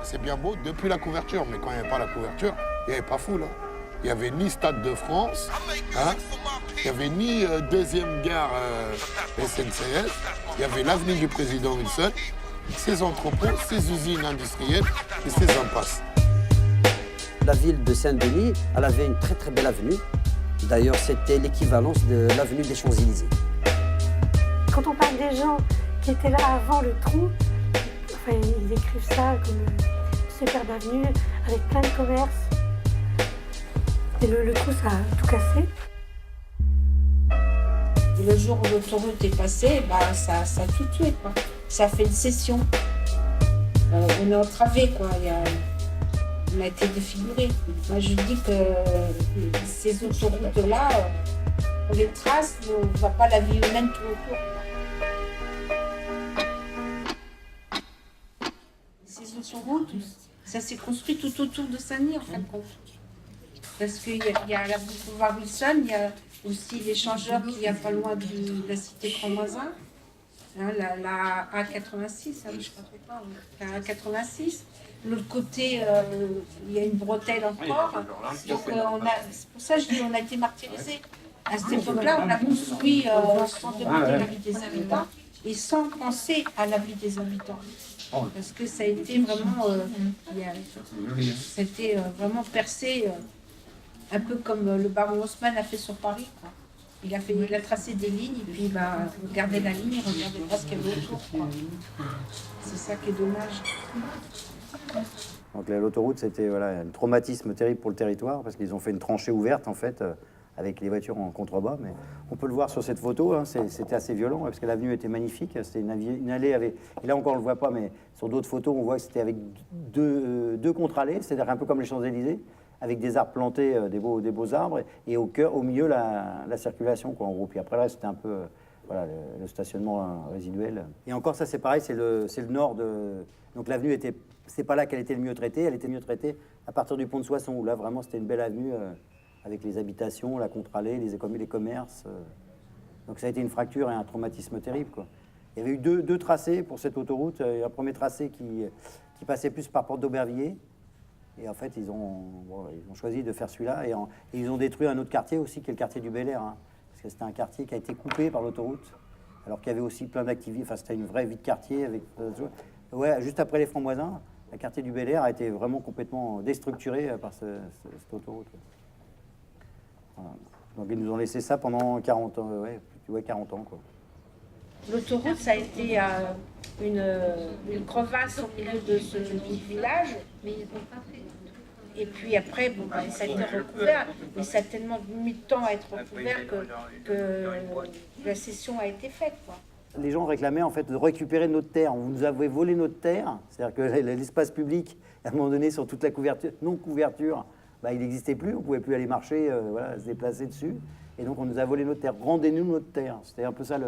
c'est bien beau depuis la couverture, mais quand il n'y avait pas la couverture, il n'y avait pas foule. Hein. Il n'y avait ni Stade de France, hein. Il n'y avait ni deuxième gare SNCF, il y avait l'avenue du président Wilson, ses entrepôts, ses usines industrielles et ses impasses. La ville de Saint-Denis, elle avait une très très belle avenue. D'ailleurs, c'était l'équivalence de l'avenue des Champs-Élysées. Quand on parle des gens qui étaient là avant le trou, enfin, ils décrivent ça comme une superbe avenue avec plein de commerces. Et le trou, ça a tout cassé. Et le jour où l'autoroute est passée, bah, ça a tout tué, quoi. Ça a fait une session. On est entravé, quoi. On a été défiguré. Moi, je dis que ces autoroutes-là, on les trace, on ne voit pas la vie humaine tout autour. Ces autoroutes, ça s'est construit tout autour de Saint-Denis, en fin de compte. Parce qu'il y a la boulevard Wilson, il y a aussi l'échangeur qui est pas loin de la cité Cramoisin, hein, la A86, hein, je ne sais pas, la A86. De l'autre côté, il y a une bretelle encore. Donc, c'est pour ça que je dis qu'on a été martyrisés. À cette époque-là, on a construit sans demander l'avis des habitants et sans penser à l'avis des habitants. Parce que ça a été vraiment, vraiment percé, un peu comme le baron Haussmann a fait sur Paris, quoi. Il a tracé des lignes et puis regardez la ligne, regardez pas ce qu'il y avait autour, quoi. C'est ça qui est dommage. Donc l'autoroute, c'était un traumatisme terrible pour le territoire parce qu'ils ont fait une tranchée ouverte en fait avec les voitures en contrebas. Mais on peut le voir sur cette photo, hein, c'était assez violent parce que l'avenue était magnifique. C'était une allée avec, et là encore on le voit pas, mais sur d'autres photos on voit que c'était avec deux contre-allées, c'est-à-dire un peu comme les Champs-Élysées, avec des arbres plantés, des beaux arbres, et au milieu la circulation, quoi, en gros. Puis après là c'était un peu le stationnement résiduel. Et encore ça c'est pareil, c'est le nord de. Donc l'avenue était. C'est pas là qu'elle était le mieux traitée, elle était mieux traitée à partir du pont de Soissons, où là vraiment c'était une belle avenue avec les habitations, la contre-allée, les commerces. Donc ça a été une fracture et un traumatisme terrible, quoi. Il y avait eu deux tracés pour cette autoroute. Un premier tracé qui passait plus par Porte d'Aubervilliers. Et en fait, ils ont choisi de faire celui-là. Et ils ont détruit un autre quartier aussi, qui est le quartier du Bel Air. Hein, parce que c'était un quartier qui a été coupé par l'autoroute. Alors qu'il y avait aussi plein d'activités. Enfin, c'était une vraie vie de quartier. Juste après les Francs-Moisins, le quartier du Bel Air a été vraiment complètement déstructuré par cette autoroute. Voilà. Donc ils nous ont laissé ça pendant 40 ans. 40 ans, quoi. L'autoroute, ça a été une crevasse au milieu de ce village. Et puis après, ça a été recouvert, mais ça a tellement mis de temps à être recouvert que la cession a été faite, quoi. Les gens réclamaient en fait de récupérer notre terre. Vous nous avez volé notre terre, c'est-à-dire que l'espace public, à un moment donné, sur toute la non-couverture, il n'existait plus, on ne pouvait plus aller marcher, se déplacer dessus. Et donc on nous a volé notre terre. Rendez-nous notre terre. C'était un peu ça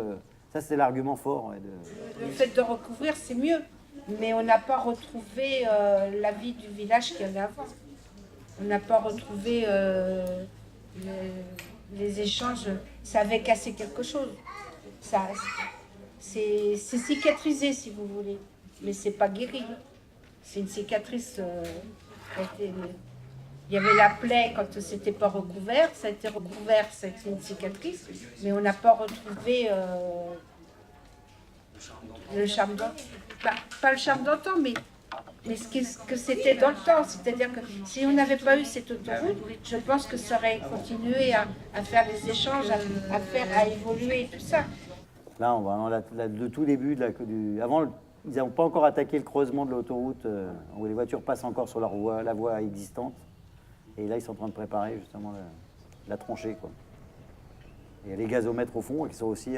c'était l'argument fort. Ouais, Le fait de recouvrir, c'est mieux, mais on n'a pas retrouvé la vie du village qu'il y avait avant. On n'a pas retrouvé les échanges. Ça avait cassé quelque chose. C'est cicatrisé, si vous voulez, mais c'est pas guéri. C'est une cicatrice. Il y avait la plaie quand c'était pas recouvert, ça a été recouvert, c'est une cicatrice, mais on n'a pas retrouvé le charme d'antan. Pas le charme d'antan, mais ce que c'était dans le temps. C'est-à-dire que si on n'avait pas eu cette autoroute, je pense que ça aurait continué à faire des échanges, à évoluer et tout ça. Là, le tout début, avant, ils n'ont pas encore attaqué le creusement de l'autoroute, où les voitures passent encore sur la voie existante. Et là, ils sont en train de préparer justement la tranchée, quoi. Et il y a les gazomètres au fond, qui sont aussi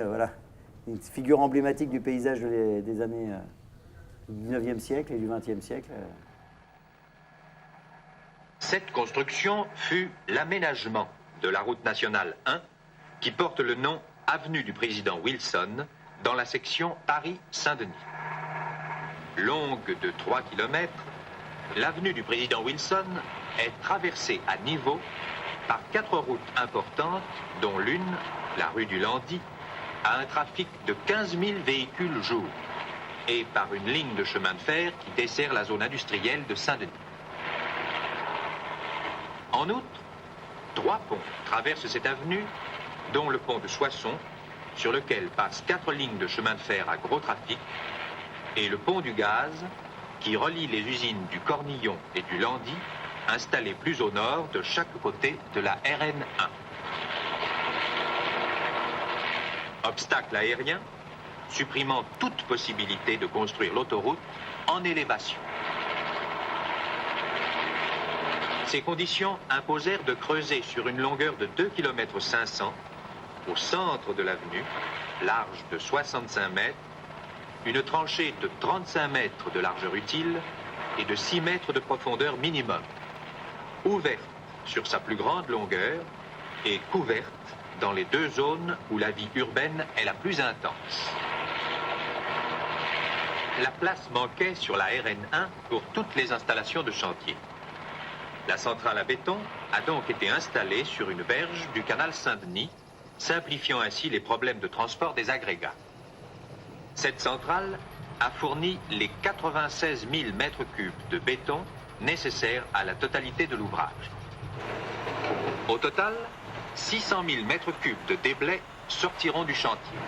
une figure emblématique du paysage des années du 19e siècle et du 20e siècle. Cette construction fut l'aménagement de la route nationale 1, qui porte le nom Avenue du Président Wilson, dans la section Paris-Saint-Denis. Longue de 3 km, l'avenue du Président Wilson est traversée à niveau par 4 routes importantes, dont l'une, la rue du Landy, a un trafic de 15 000 véhicules jour. et par une ligne de chemin de fer qui dessert la zone industrielle de Saint-Denis. En outre, 3 ponts traversent cette avenue, dont le pont de Soissons, sur lequel passent 4 lignes de chemin de fer à gros trafic, et le pont du Gaz, qui relie les usines du Cornillon et du Landy, installées plus au nord de chaque côté de la RN1. Obstacle aérien, supprimant toute possibilité de construire l'autoroute en élévation. Ces conditions imposèrent de creuser sur une longueur de 2,5 km au centre de l'avenue, large de 65 mètres, une tranchée de 35 mètres de largeur utile et de 6 mètres de profondeur minimum, ouverte sur sa plus grande longueur et couverte dans les 2 zones où la vie urbaine est la plus intense. La place manquait sur la RN1 pour toutes les installations de chantier. La centrale à béton a donc été installée sur une berge du canal Saint-Denis, simplifiant ainsi les problèmes de transport des agrégats. Cette centrale a fourni les 96 000 mètres cubes de béton nécessaires à la totalité de l'ouvrage. Au total, 600 000 mètres cubes de déblais sortiront du chantier.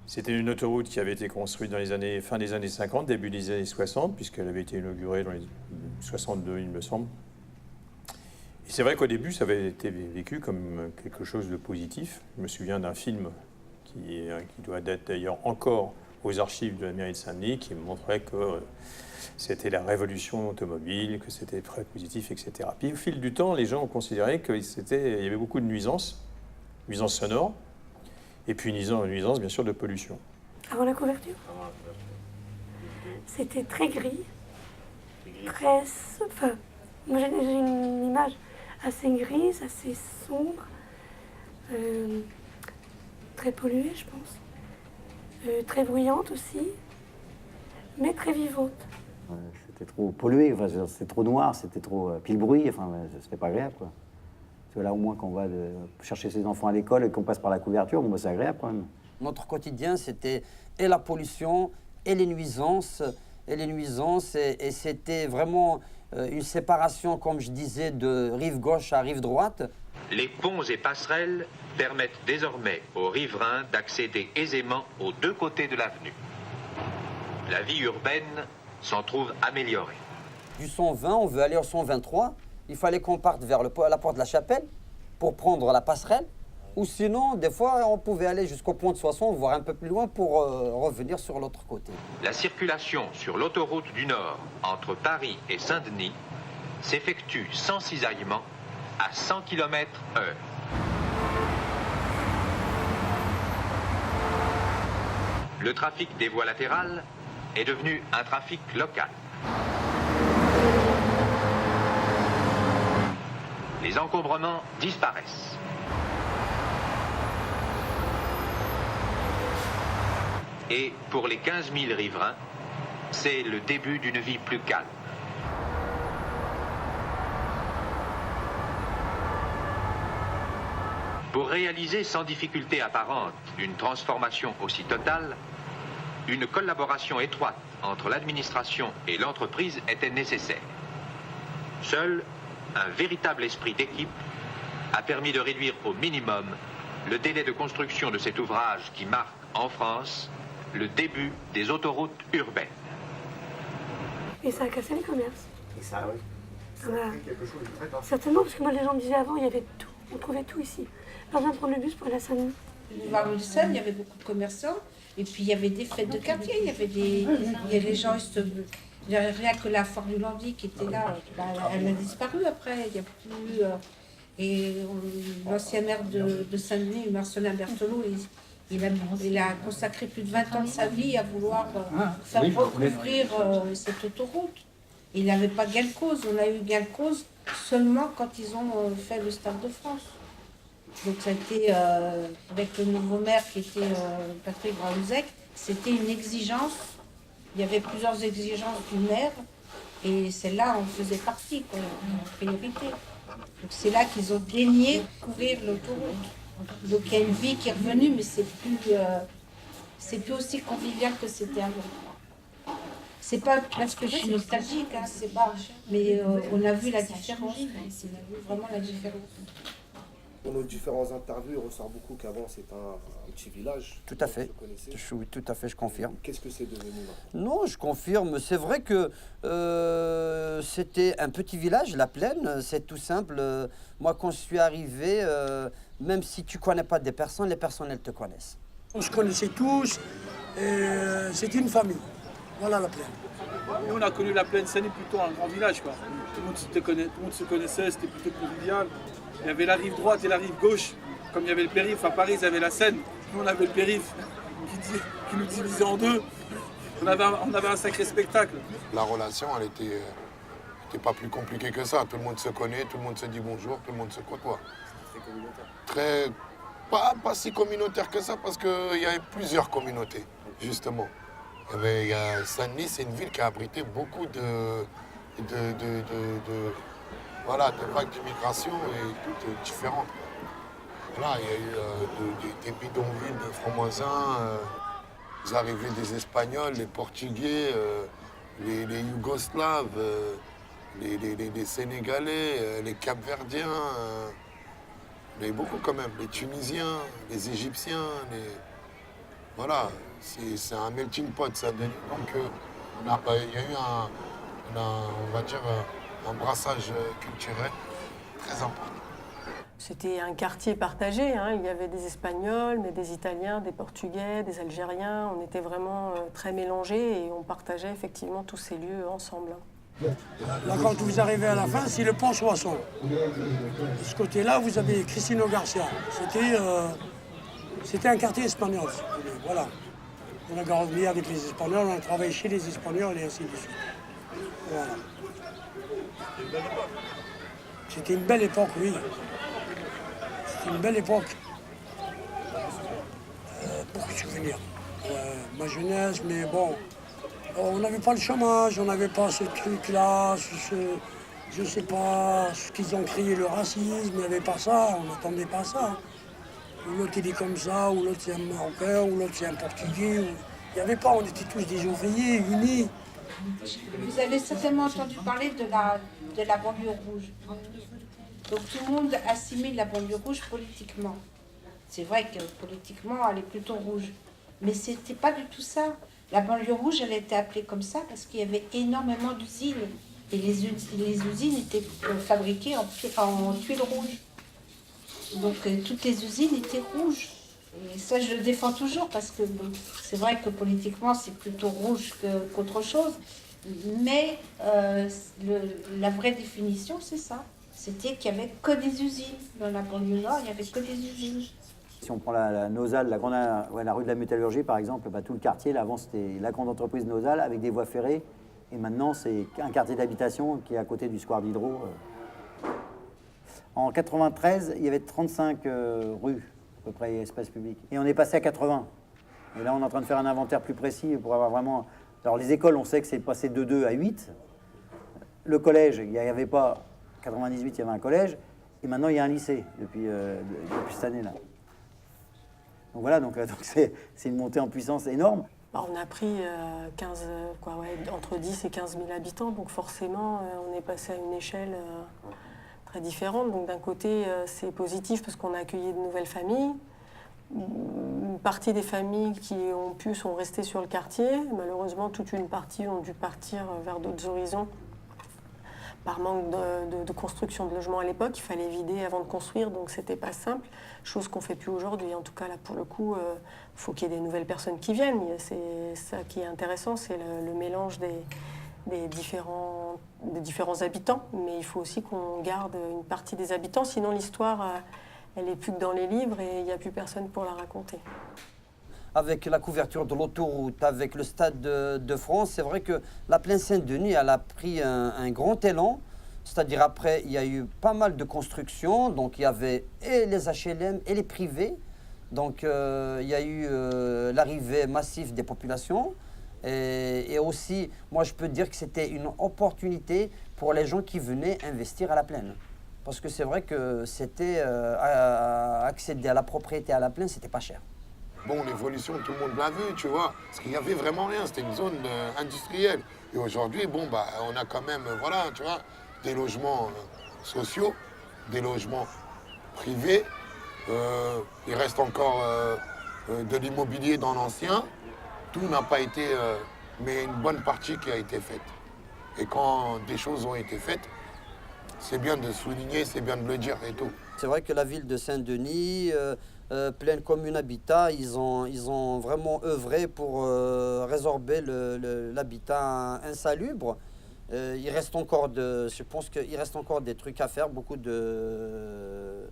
C'était une autoroute qui avait été construite dans les fin des années 50, début des années 60, puisqu'elle avait été inaugurée dans les 62, il me semble. Et c'est vrai qu'au début, ça avait été vécu comme quelque chose de positif. Je me souviens d'un film qui doit être d'ailleurs encore aux archives de la mairie de Saint-Denis, qui montrait que c'était la révolution automobile, que c'était très positif, etc. Puis au fil du temps, les gens ont considéré qu'il y avait beaucoup de nuisances sonores, et puis une nuisance, bien sûr, de pollution. Avant la couverture, c'était très gris, très... Enfin, moi j'ai une image assez grise, assez sombre, très polluée, je pense, très bruyante aussi, mais très vivante. Ouais, c'était trop pollué, enfin, c'était trop noir, c'était trop... Puis le bruit, enfin, c'était pas agréable, quoi. Parce que là, au moins, quand on va chercher ses enfants à l'école et qu'on passe par la couverture, bon, c'est agréable, quand même. Notre quotidien, c'était et la pollution, et les nuisances, et c'était vraiment une séparation, comme je disais, de rive gauche à rive droite. Les ponts et passerelles permettent désormais aux riverains d'accéder aisément aux 2 côtés de l'avenue. La vie urbaine s'en trouve améliorée. Du 120, on veut aller au 123. Il fallait qu'on parte vers la porte de la Chapelle pour prendre la passerelle. Ou sinon, des fois, on pouvait aller jusqu'au pont de Soissons, voire un peu plus loin, pour revenir sur l'autre côté. La circulation sur l'autoroute du Nord entre Paris et Saint-Denis s'effectue sans cisaillement à 100 km/h. Le trafic des voies latérales est devenu un trafic local. Les encombrements disparaissent. Et pour les 15 000 riverains, c'est le début d'une vie plus calme. Pour réaliser sans difficulté apparente une transformation aussi totale, une collaboration étroite entre l'administration et l'entreprise était nécessaire. Seul un véritable esprit d'équipe a permis de réduire au minimum le délai de construction de cet ouvrage qui marque, en France, le début des autoroutes urbaines. Et ça a cassé les commerces. Et ça, oui. Certainement, parce que moi, les gens me disaient avant, il y avait tout. On trouvait tout ici. Pas besoin de prendre le bus pour aller à Saint-Denis. Boulevard Wilson, il y avait beaucoup de commerçants. Et puis, il y avait des fêtes de quartier. Il y avait les gens... Rien que la foire du Landy qui était là, elle a disparu après. Il n'y a plus... et l'ancien maire de Saint-Denis, Marcelin Berthelot, il a consacré plus de 20 ans de sa vie à vouloir faire recouvrir cette autoroute. Il n'avait pas gain de cause. On a eu gain de cause seulement quand ils ont fait le Stade de France. Donc ça a été, avec le nouveau maire qui était Patrick Braouzek, c'était une exigence. Il y avait plusieurs exigences du maire Et celle-là en faisait partie, quoi, en priorité. Donc c'est là qu'ils ont daigné couvrir l'autoroute. Donc il y a une vie qui est revenue, mais c'est plus aussi convivial que c'était avant. C'est pas parce que je suis nostalgique, hein, c'est pas. Mais on a vu la différence. On a vu vraiment la différence. Dans nos différentes interviews, on ressort beaucoup qu'avant c'était un petit village. Tout à fait. Oui, tout à fait, je confirme. Qu'est-ce que c'est devenu maintenant? Non, je confirme. C'est vrai que c'était un petit village, La Plaine, c'est tout simple. Moi, quand je suis arrivé, même si tu connais pas des personnes, les personnes, elles te connaissent. On se connaissait tous, c'était une famille. Voilà La Plaine. Nous, on a connu La Plaine Seine plutôt un grand village, quoi. Tout le monde se connaissait, c'était plutôt convivial. Il y avait la rive droite et la rive gauche. Comme il y avait le périph', à Paris, ils avaient la Seine. Nous, on avait le périph' qui nous divisait en deux. On avait un sacré spectacle. La relation, elle était pas plus compliquée que ça. Tout le monde se connaît, tout le monde se dit bonjour, tout le monde se côtoie. Très communautaire. Pas si communautaire que ça, parce qu'il y avait plusieurs communautés, justement. Saint-Denis, c'est une ville qui a abrité beaucoup de vagues d'immigration et toutes différentes. Voilà, il y a eu des bidonvilles de francs-moisins, les arrivées des Espagnols, les Portugais, les Yougoslaves, les Sénégalais, les Capverdiens, mais beaucoup quand même, les Tunisiens, les Égyptiens, voilà, c'est un melting pot ça. Donc il y a eu on va dire, un brassage culturel très important. C'était un quartier partagé, hein. Il y avait des Espagnols, mais des Italiens, des Portugais, des Algériens. On était vraiment très mélangés et on partageait effectivement tous ces lieux ensemble. Là, quand vous arrivez à la fin, c'est le pont Soissons. De ce côté-là, vous avez Cristino Garcia. C'était un quartier espagnol, si vous voulez. Voilà. On a grandi avec les Espagnols, on a travaillé chez les Espagnols et ainsi de suite. Voilà. C'était une belle époque, oui. C'était une belle époque. Beaucoup de souvenirs. Ma jeunesse, mais bon, on n'avait pas le chômage, on n'avait pas ce truc-là, je sais pas, ce qu'ils ont crié, le racisme, il n'y avait pas ça, on n'attendait pas ça. Ou l'autre il est comme ça, ou l'autre c'est un Marocain, ou l'autre c'est un Portugais. Il n'y avait pas, on était tous des ouvriers unis. Vous avez certainement entendu parler de la banlieue rouge. Donc tout le monde assimile la banlieue rouge politiquement. C'est vrai que politiquement, elle est plutôt rouge. Mais c'était pas du tout ça. La banlieue rouge, elle a été appelée comme ça parce qu'il y avait énormément d'usines. Et les usines étaient fabriquées en tuiles rouges. Donc toutes les usines étaient rouges. Et ça, je le défends toujours parce que bon, c'est vrai que politiquement, c'est plutôt rouge qu'autre chose. Mais la vraie définition, c'est ça. C'était qu'il n'y avait que des usines. Dans la banlieue nord, il n'y avait que des usines. Si on prend la Nosal, la rue de la Métallurgie par exemple, tout le quartier, là, avant c'était la grande entreprise Nosal avec des voies ferrées. Et maintenant, c'est un quartier d'habitation qui est à côté du square d'Hydro. En 93, il y avait 35 rues, à peu près, espaces publics. Et on est passé à 80. Et là, on est en train de faire un inventaire plus précis pour avoir vraiment... Alors, les écoles, on sait que c'est passé de 2 à 8. Le collège, il n'y avait pas... 98, il y avait un collège. Et maintenant, il y a un lycée depuis cette année-là. Donc voilà, c'est une montée en puissance énorme. On a pris entre 10 et 15 000 habitants, donc forcément, on est passé à une échelle très différente. Donc d'un côté, c'est positif parce qu'on a accueilli de nouvelles familles. Une partie des familles qui ont pu sont restées sur le quartier. Malheureusement, toute une partie ont dû partir vers d'autres horizons par manque de construction de logements à l'époque. Il fallait vider avant de construire, donc c'était pas simple. Chose qu'on fait plus aujourd'hui. En tout cas, là, pour le coup, faut qu'il y ait des nouvelles personnes qui viennent. C'est ça qui est intéressant, c'est le mélange des différents habitants. Mais il faut aussi qu'on garde une partie des habitants, sinon l'histoire, elle n'est plus que dans les livres et il n'y a plus personne pour la raconter. Avec la couverture de l'autoroute, avec le Stade de France, c'est vrai que la Plaine Saint-Denis, elle a pris un grand élan. C'est-à-dire après, il y a eu pas mal de constructions. Donc il y avait et les HLM et les privés. Donc il y a eu l'arrivée massive des populations. Et aussi, moi je peux dire que c'était une opportunité pour les gens qui venaient investir à la plaine. Parce que c'est vrai que c'était accéder à la propriété à la plaine, c'était pas cher. Bon, l'évolution, tout le monde l'a vu, tu vois. Parce qu'il n'y avait vraiment rien, c'était une zone industrielle. Et aujourd'hui, bon, bah, on a quand même, voilà, tu vois, des logements sociaux, des logements privés. Il reste encore de l'immobilier dans l'ancien. Tout n'a pas été, mais une bonne partie qui a été faite. Et quand des choses ont été faites, c'est bien de souligner, c'est bien de le dire et tout. C'est vrai que la ville de Saint-Denis, Plaine Commune Habitat, ils ont vraiment œuvré pour résorber l'habitat insalubre. Il reste encore je pense qu'il reste encore des trucs à faire, beaucoup de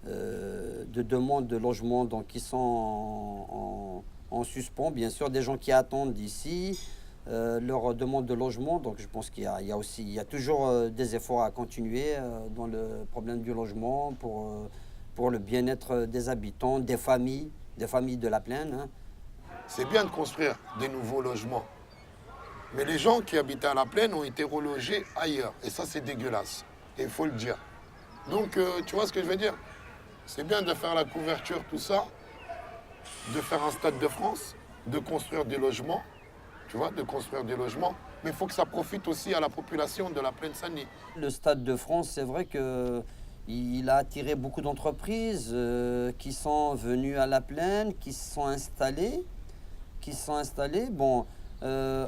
demandes de logement donc, qui sont en suspens. Bien sûr, des gens qui attendent d'ici leur demande de logement. Donc je pense qu'il y a toujours des efforts à continuer dans le problème du logement pour le bien-être des habitants, des familles de la plaine. Hein. C'est bien de construire des nouveaux logements. Mais les gens qui habitaient à la plaine ont été relogés ailleurs. Et ça, c'est dégueulasse. Et il faut le dire. Donc, tu vois ce que je veux dire? C'est bien de faire la couverture, tout ça, de faire un stade de France, de construire des logements, tu vois, de construire des logements. Mais il faut que ça profite aussi à la population de la plaine Saint-Denis. Le Stade de France, c'est vrai qu'il a attiré beaucoup d'entreprises qui sont venues à la plaine, qui se sont installées. Bon,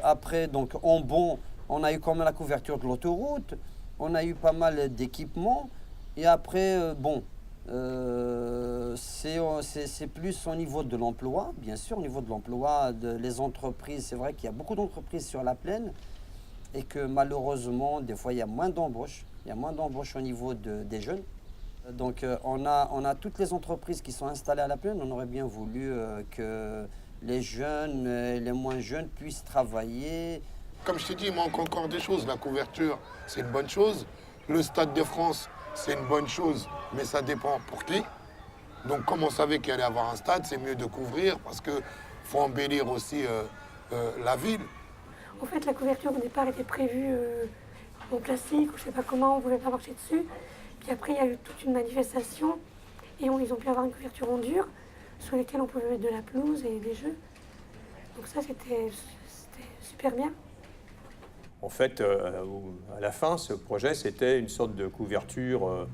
après, donc, on a eu quand même la couverture de l'autoroute, on a eu pas mal d'équipements. Et après, c'est plus au niveau de l'emploi, bien sûr, au niveau de l'emploi, les entreprises. C'est vrai qu'il y a beaucoup d'entreprises sur la plaine et que malheureusement, des fois, il y a moins d'embauches. Il y a moins d'embauches au niveau des jeunes. Donc, on a toutes les entreprises qui sont installées à la plaine. On aurait bien voulu que les jeunes et les moins jeunes puissent travailler. Comme je t'ai dit, il manque encore des choses. La couverture, c'est une bonne chose. Le Stade de France, c'est une bonne chose, mais ça dépend pour qui. Donc, comme on savait qu'il allait y avoir un stade, c'est mieux de couvrir parce qu'il faut embellir aussi la ville. En fait, la couverture au départ était prévue en plastique, ou je ne sais pas comment, on ne voulait pas marcher dessus. Puis après, il y a eu toute une manifestation et ils ont pu avoir une couverture en dur sur laquelle on pouvait mettre de la pelouse et des jeux. Donc ça, c'était super bien. En fait, à la fin, ce projet, c'était une sorte de couverture,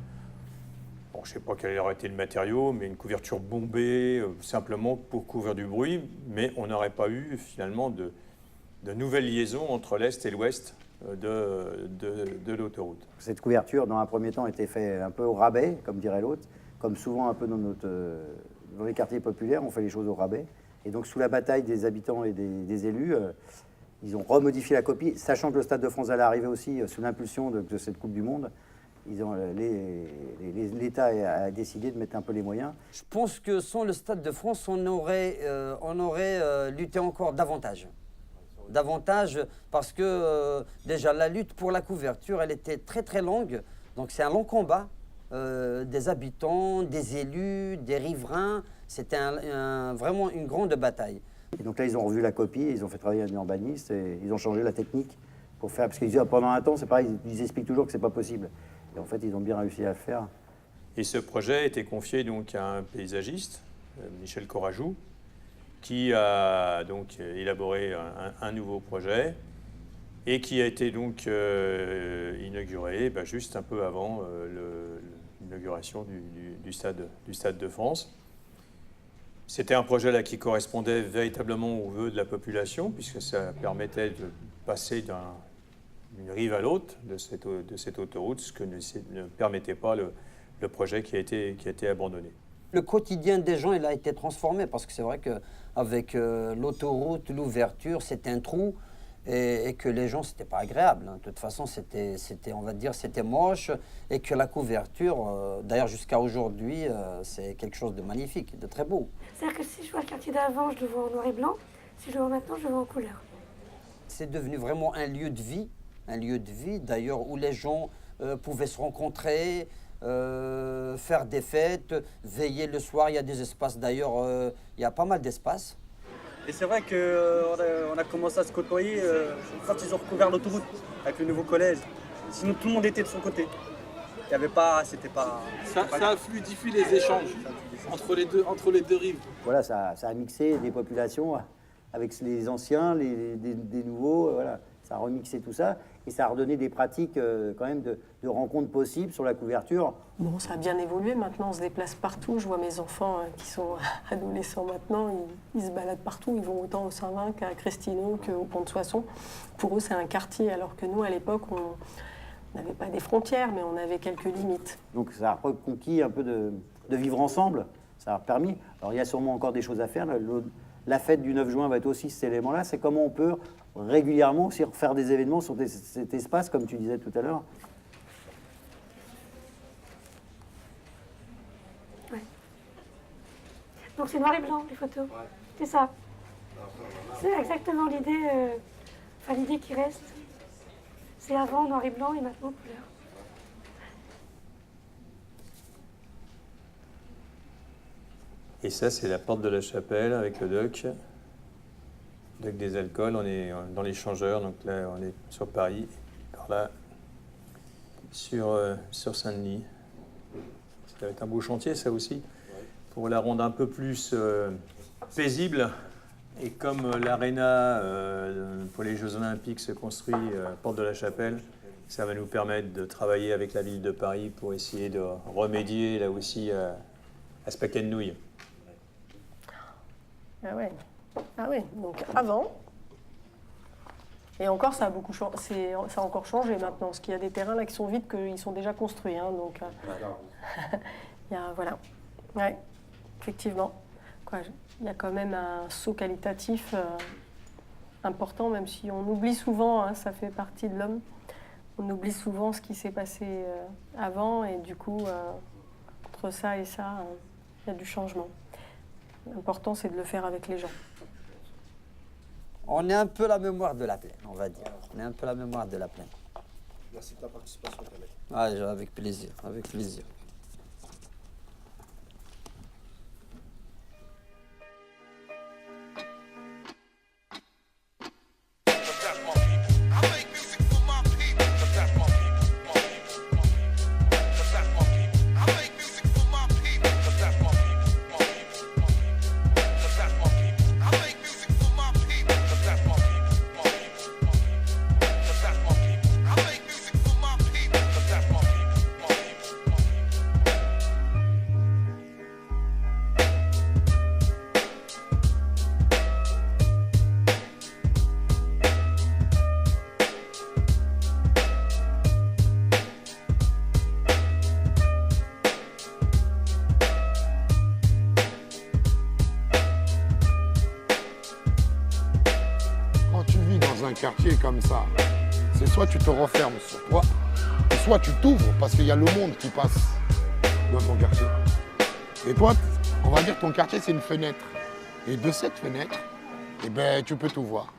je ne sais pas quel aurait été le matériau, mais une couverture bombée, simplement pour couvrir du bruit, mais on n'aurait pas eu finalement de nouvelles liaisons entre l'Est et l'Ouest de l'autoroute. Cette couverture, dans un premier temps, était faite un peu au rabais, comme dirait l'autre, comme souvent un peu dans les quartiers populaires, on fait les choses au rabais. Et donc, sous la bataille des habitants et des élus, ils ont remodifié la copie, sachant que le Stade de France allait arriver aussi sous l'impulsion de cette Coupe du Monde. L'État a décidé de mettre un peu les moyens. Je pense que sans le Stade de France, on aurait lutté encore davantage. Parce que déjà la lutte pour la couverture, elle était très très longue. Donc c'est un long combat des habitants, des élus, des riverains. C'était vraiment une grande bataille. Et donc là, ils ont revu la copie, ils ont fait travailler un urbaniste et ils ont changé la technique pour faire. Parce qu'ils disaient pendant un temps, c'est pareil, ils expliquent toujours que c'est pas possible. Et en fait, ils ont bien réussi à le faire. Et ce projet a été confié donc à un paysagiste, Michel Corajou, qui a donc élaboré un nouveau projet et qui a été donc inauguré juste un peu avant l'inauguration du Stade de France. C'était un projet là qui correspondait véritablement aux vœux de la population, puisque ça permettait de passer d'une rive à l'autre de cette autoroute, ce que ne permettait pas le projet qui a été abandonné. Le quotidien des gens, il a été transformé, parce que c'est vrai qu'avec l'autoroute, l'ouverture, c'était un trou, et que les gens, c'était pas agréable. Hein. De toute façon, on va dire, c'était moche, et que la couverture, d'ailleurs jusqu'à aujourd'hui, c'est quelque chose de magnifique, de très beau. C'est-à-dire que si je vois le quartier d'avant, je le vois en noir et blanc. Si je le vois maintenant, je le vois en couleur. C'est devenu vraiment un lieu de vie, d'ailleurs, où les gens pouvaient se rencontrer, faire des fêtes, veiller le soir. Il y a des espaces, d'ailleurs, il y a pas mal d'espaces. Et c'est vrai qu'on a commencé à se côtoyer quand ils ont recouvert l'autoroute avec le nouveau collège. Sinon tout le monde était de son côté. Il y avait pas, c'était pas... Ça a fluidifié les échanges entre les deux rives. Voilà, ça a mixé des populations avec les anciens, des nouveaux, voilà. Ça a remixé tout ça et ça a redonné des pratiques quand même de rencontres possibles sur la couverture. Bon, ça a bien évolué maintenant, on se déplace partout. Je vois mes enfants qui sont adolescents maintenant, ils se baladent partout. Ils vont autant au Saint-Vin qu'à Crestino, qu'au Pont de Soissons. Pour eux, c'est un quartier, alors que nous, à l'époque, on n'avait pas des frontières, mais on avait quelques limites. Donc ça a reconquis un peu de vivre ensemble, ça a permis. Alors il y a sûrement encore des choses à faire. La fête du 9 juin va être aussi cet élément-là. C'est comment on peut régulièrement aussi refaire des événements sur cet espace, comme tu disais tout à l'heure. Ouais. Donc c'est noir et blanc, les photos. Ouais. C'est ça. C'est exactement l'idée, l'idée qui reste. C'est avant noir et blanc et maintenant couleur. Et ça, c'est la porte de la chapelle avec le dock des alcools. On est dans l'échangeur, donc là, on est sur Paris. Par là, sur Saint-Denis. Ça va être un beau chantier, ça aussi, pour la rendre un peu plus paisible. Et comme l'aréna pour les Jeux Olympiques se construit porte de la Chapelle, ça va nous permettre de travailler avec la ville de Paris pour essayer de remédier là aussi à ce paquet de nouilles. Ah ouais. Ah ouais, donc avant. Et encore, ça a beaucoup changé. Ça a encore changé maintenant, parce qu'il y a des terrains là qui sont vides, qu'ils sont déjà construits. Hein, donc, il y a, voilà. Ouais, effectivement. Il y a quand même un saut qualitatif important, même si on oublie souvent, hein, ça fait partie de l'homme, on oublie souvent ce qui s'est passé avant, et du coup, entre ça et ça, il y a du changement. L'important, c'est de le faire avec les gens. On est un peu la mémoire de la plaine, on va dire. On est un peu la mémoire de la plaine. Merci de ta participation, Kamel. Ah, avec plaisir, avec plaisir. Quartier comme ça, c'est soit tu te refermes sur toi, soit tu t'ouvres parce qu'il y a le monde qui passe dans ton quartier. Et toi, on va dire ton quartier c'est une fenêtre. Et de cette fenêtre, eh ben, tu peux tout voir.